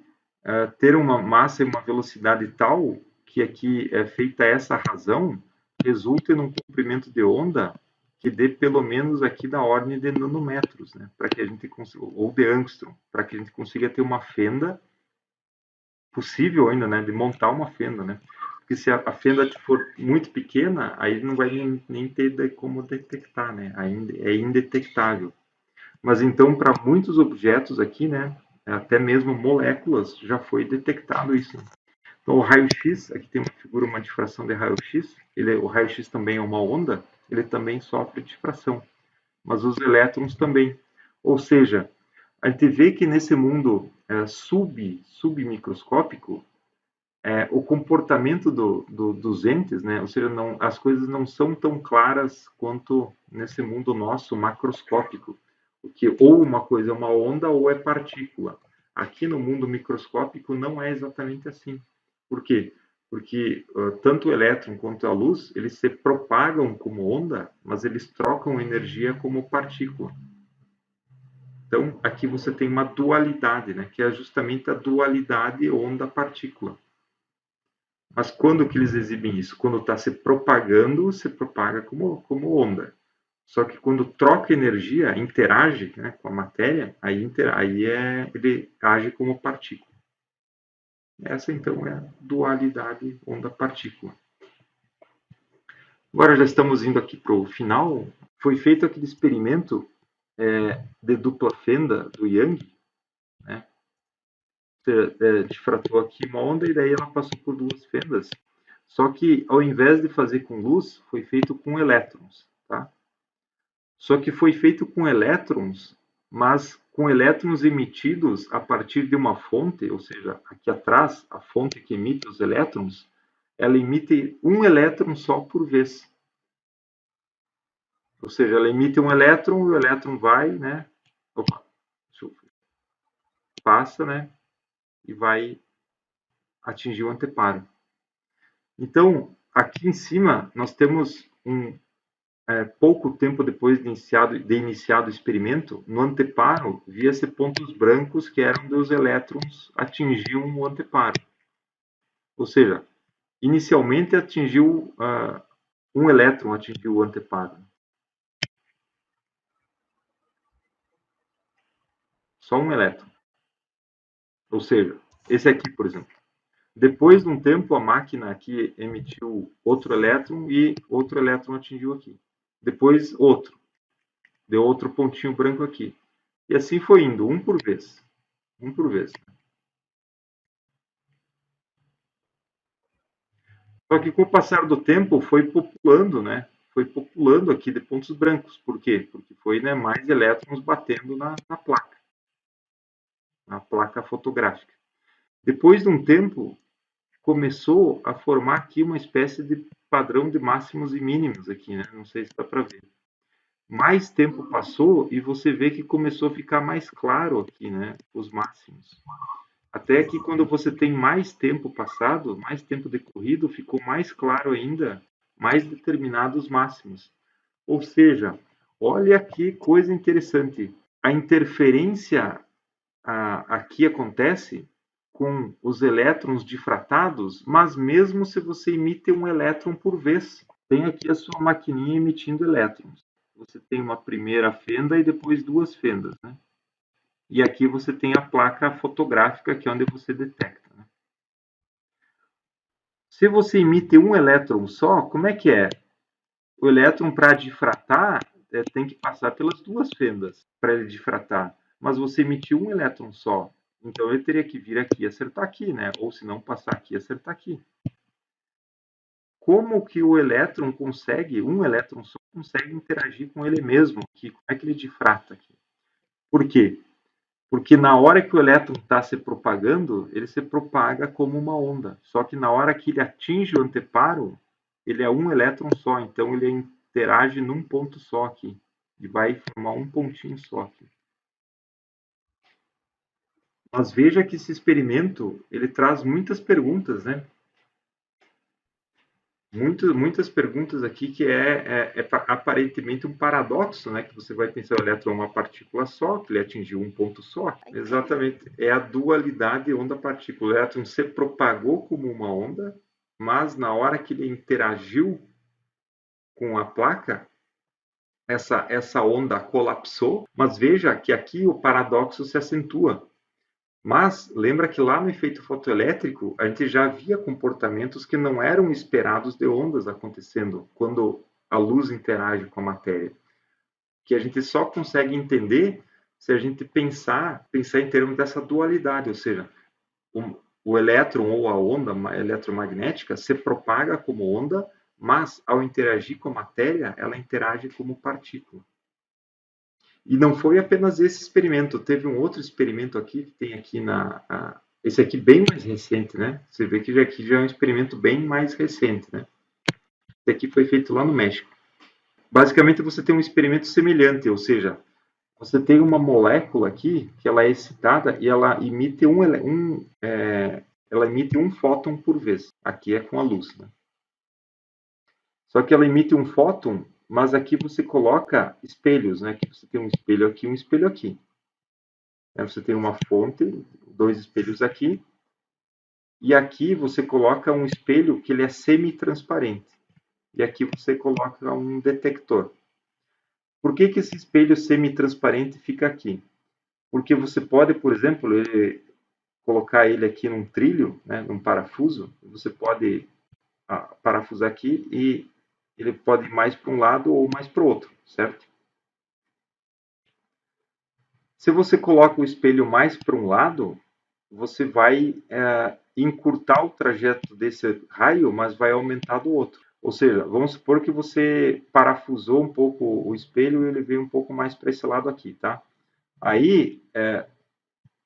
ter uma massa e uma velocidade tal que aqui é feita essa razão resulte num comprimento de onda que dê pelo menos aqui da ordem de nanômetros, né, para que a gente consiga, ou de angstrom, para que a gente consiga ter uma fenda possível ainda, né, de montar uma fenda, né? Porque se a fenda for muito pequena, aí não vai nem ter como detectar, né? Ainda é indetectável. Mas então, para muitos objetos aqui, né, até mesmo moléculas, já foi detectado isso. Então, o raio-x, aqui tem uma figura, uma difração de raio-x, o raio-x também é uma onda, ele também sofre difração, mas os elétrons também. Ou seja, a gente vê que nesse mundo submicroscópico, o comportamento dos entes, né? Ou seja, as coisas não são tão claras quanto nesse mundo nosso macroscópico, porque ou uma coisa é uma onda ou é partícula. Aqui no mundo microscópico não é exatamente assim. Por quê? Porque tanto o elétron quanto a luz, eles se propagam como onda, mas eles trocam energia como partícula. Então, aqui você tem uma dualidade, né? Que é justamente a dualidade onda-partícula. Mas quando que eles exibem isso? Quando está se propagando, se propaga como onda. Só que quando troca energia, interage, né, com a matéria, aí ele age como partícula. Essa, então, é a dualidade onda-partícula. Agora já estamos indo aqui para o final. Foi feito aquele experimento de dupla fenda do Young, né? Você difratou aqui uma onda e daí ela passou por duas fendas. Só que, ao invés de fazer com luz, foi feito com elétrons, tá? Só que foi feito com elétrons, mas com elétrons emitidos a partir de uma fonte, ou seja, aqui atrás, a fonte que emite os elétrons, ela emite um elétron só por vez. Ou seja, ela emite um elétron e o elétron vai, né? Opa, passa, né? E vai atingir o anteparo. Então, aqui em cima, nós temos pouco tempo depois de iniciado o experimento, no anteparo, via-se pontos brancos que eram dos elétrons atingiam o anteparo. Ou seja, inicialmente atingiu um elétron atingiu o anteparo. Só um elétron. Ou seja, esse aqui, por exemplo. Depois de um tempo, a máquina aqui emitiu outro elétron e outro elétron atingiu aqui. Depois, outro. Deu outro pontinho branco aqui. E assim foi indo, um por vez. Um por vez. Só que com o passar do tempo foi populando, né? Foi populando aqui de pontos brancos. Por quê? Porque foi, né, mais elétrons batendo na placa fotográfica. Depois de um tempo, começou a formar aqui uma espécie de padrão de máximos e mínimos aqui, né? Não sei se dá para ver. Mais tempo passou e você vê que começou a ficar mais claro aqui, né? Os máximos. Até que quando você tem mais tempo passado, mais tempo decorrido, ficou mais claro ainda, mais determinados máximos. Ou seja, olha que coisa interessante. A interferência aqui acontece com os elétrons difratados, mas mesmo se você emite um elétron por vez. Tem aqui a sua maquininha emitindo elétrons. Você tem uma primeira fenda e depois duas fendas, né? E aqui você tem a placa fotográfica, que é onde você detecta. Né? Se você emite um elétron só, como é que é? O elétron, para difratar, tem que passar pelas duas fendas para ele difratar. Mas você emitiu um elétron só. Então ele teria que vir aqui e acertar aqui, né? Ou se não, passar aqui e acertar aqui. Como que o elétron consegue, um elétron só consegue interagir com ele mesmo aqui? Como é que ele difrata aqui? Por quê? Porque na hora que o elétron está se propagando, ele se propaga como uma onda. Só que na hora que ele atinge o anteparo, ele é um elétron só, então ele interage num ponto só aqui. E vai formar um pontinho só aqui. Mas veja que esse experimento, ele traz muitas perguntas, né? Muitas perguntas aqui que aparentemente um paradoxo, né? Que você vai pensar, o elétron é uma partícula só, que ele atingiu um ponto só. Exatamente, é a dualidade onda-partícula. O elétron se propagou como uma onda, mas na hora que ele interagiu com a placa, essa onda colapsou. Mas veja que aqui o paradoxo se acentua. Mas lembra que lá no efeito fotoelétrico a gente já via comportamentos que não eram esperados de ondas acontecendo quando a luz interage com a matéria, que a gente só consegue entender se a gente pensar em termos dessa dualidade, ou seja, o elétron ou a onda eletromagnética se propaga como onda, mas ao interagir com a matéria, ela interage como partícula. E não foi apenas esse experimento, teve um outro experimento aqui, que tem aqui esse aqui bem mais recente, né? Você vê que aqui já é um experimento bem mais recente, né? Esse aqui foi feito lá no México. Basicamente, você tem um experimento semelhante, ou seja, você tem uma molécula aqui que ela é excitada e ela emite ela emite um fóton por vez. Aqui é com a luz, né? Só que ela emite um fóton, mas aqui você coloca espelhos, né? Aqui você tem um espelho aqui, um espelho aqui. Você tem uma fonte, dois espelhos aqui, e aqui você coloca um espelho que ele é semi-transparente. E aqui você coloca um detector. Por que esse espelho semi-transparente fica aqui? Porque você pode, por exemplo, colocar ele aqui num trilho, né, num parafuso, você pode parafusar aqui e ele pode ir mais para um lado ou mais para o outro, certo? Se você coloca o espelho mais para um lado, você vai encurtar o trajeto desse raio, mas vai aumentar do outro. Ou seja, vamos supor que você parafusou um pouco o espelho e ele veio um pouco mais para esse lado aqui, tá? Aí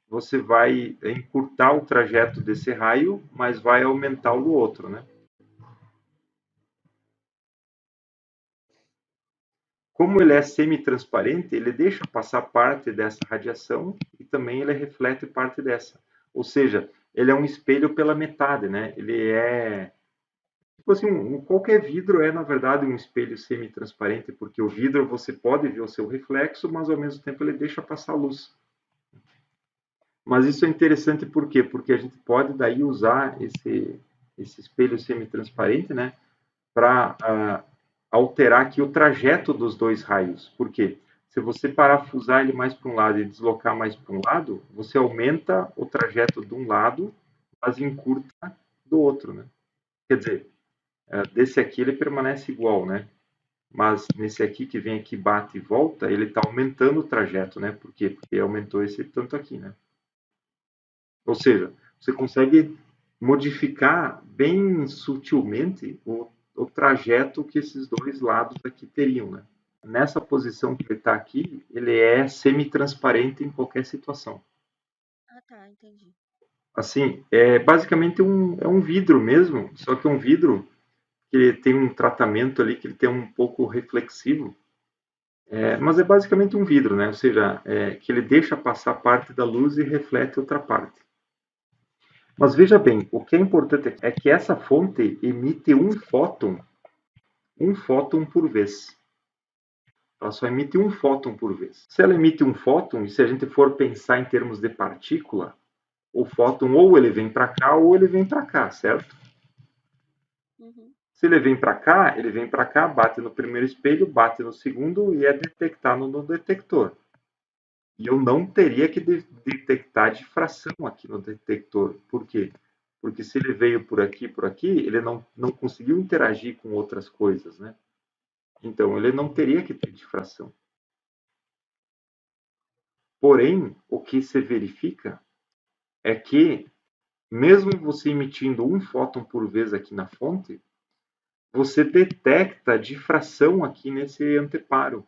você vai encurtar o trajeto desse raio, mas vai aumentar o do outro, né? Como ele é semi-transparente, ele deixa passar parte dessa radiação e também ele reflete parte dessa. Ou seja, ele é um espelho pela metade, né? Ele é tipo assim, qualquer vidro é, na verdade, um espelho semi-transparente, porque o vidro você pode ver o seu reflexo, mas ao mesmo tempo ele deixa passar luz. Mas isso é interessante por quê? Porque a gente pode daí usar esse espelho semi-transparente, né, para alterar aqui o trajeto dos dois raios. Por quê? Se você parafusar ele mais para um lado e deslocar mais para um lado, você aumenta o trajeto de um lado, mas encurta do outro, né? Quer dizer, desse aqui ele permanece igual, né? Mas nesse aqui que vem aqui, bate e volta, ele está aumentando o trajeto, né? Por quê? Porque aumentou esse tanto aqui, né? Ou seja, você consegue modificar bem sutilmente o trajeto que esses dois lados aqui teriam, né? Nessa posição que ele está aqui, ele é semi-transparente em qualquer situação. Ah, tá, entendi. Assim, é basicamente é um vidro mesmo, só que é um vidro que ele tem um tratamento ali que ele tem um pouco reflexivo, mas é basicamente um vidro, né? Ou seja, que ele deixa passar parte da luz e reflete outra parte. Mas veja bem, o que é importante é que essa fonte emite um fóton por vez. Ela só emite um fóton por vez. Se ela emite um fóton, e se a gente for pensar em termos de partícula, o fóton ou ele vem para cá ou ele vem para cá, certo? Uhum. Se ele vem para cá, bate no primeiro espelho, bate no segundo e é detectado no detector. E eu não teria que detectar difração aqui no detector. Por quê? Porque se ele veio por aqui, ele não conseguiu interagir com outras coisas, né? Então, ele não teria que ter difração. Porém, o que se verifica é que, mesmo você emitindo um fóton por vez aqui na fonte, você detecta difração aqui nesse anteparo.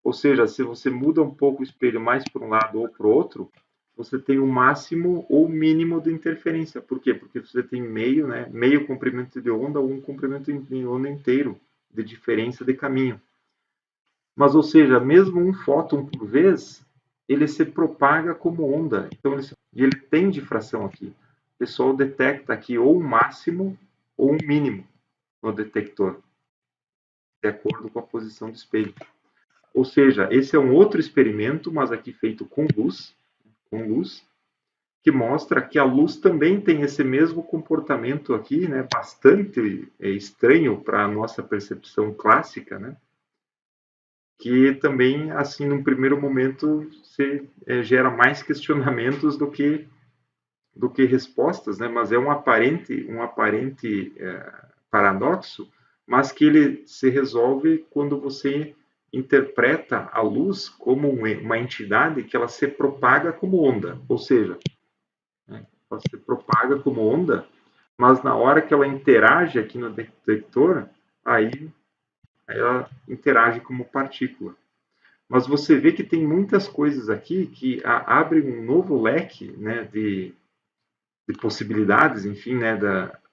Ou seja, se você muda um pouco o espelho mais para um lado ou para o outro, você tem o máximo ou mínimo de interferência. Por quê? Porque você tem meio, né, meio comprimento de onda ou um comprimento de onda inteiro de diferença de caminho. Mas, ou seja, mesmo um fóton por vez, ele se propaga como onda. Então, ele tem difração aqui. O pessoal detecta aqui ou um máximo ou um mínimo no detector, de acordo com a posição do espelho. Ou seja, esse é um outro experimento, mas aqui feito com luz, que mostra que a luz também tem esse mesmo comportamento aqui, né, bastante estranho para a nossa percepção clássica, né, que também, assim, num primeiro momento, gera mais questionamentos do que respostas, né, mas é um aparente paradoxo, mas que ele se resolve quando você interpreta a luz como uma entidade que ela se propaga como onda, ou seja, né, ela se propaga como onda, mas na hora que ela interage aqui no detector, aí ela interage como partícula. Mas você vê que tem muitas coisas aqui que abrem um novo leque, né, de possibilidades, enfim, né,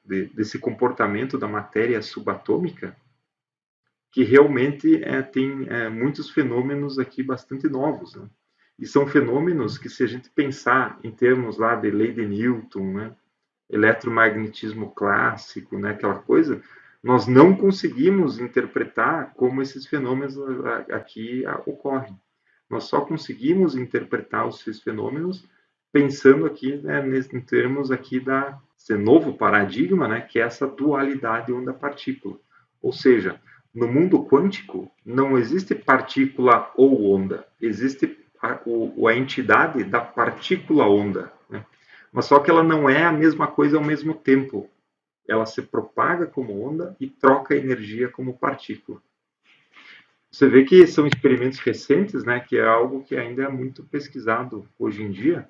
desse comportamento da matéria subatômica, que realmente tem muitos fenômenos aqui bastante novos, né? E são fenômenos que, se a gente pensar em termos lá de lei de Newton, né, eletromagnetismo clássico, né, aquela coisa, nós não conseguimos interpretar como esses fenômenos aqui ocorrem. Nós só conseguimos interpretar esses fenômenos pensando aqui, né, em termos aqui desse novo paradigma, né, que é essa dualidade onda-partícula. Ou seja, no mundo quântico não existe partícula ou onda, existe a entidade da partícula onda, né? Mas só que ela não é a mesma coisa ao mesmo tempo. Ela se propaga como onda e troca energia como partícula. Você vê que são experimentos recentes, né, que é algo que ainda é muito pesquisado hoje em dia,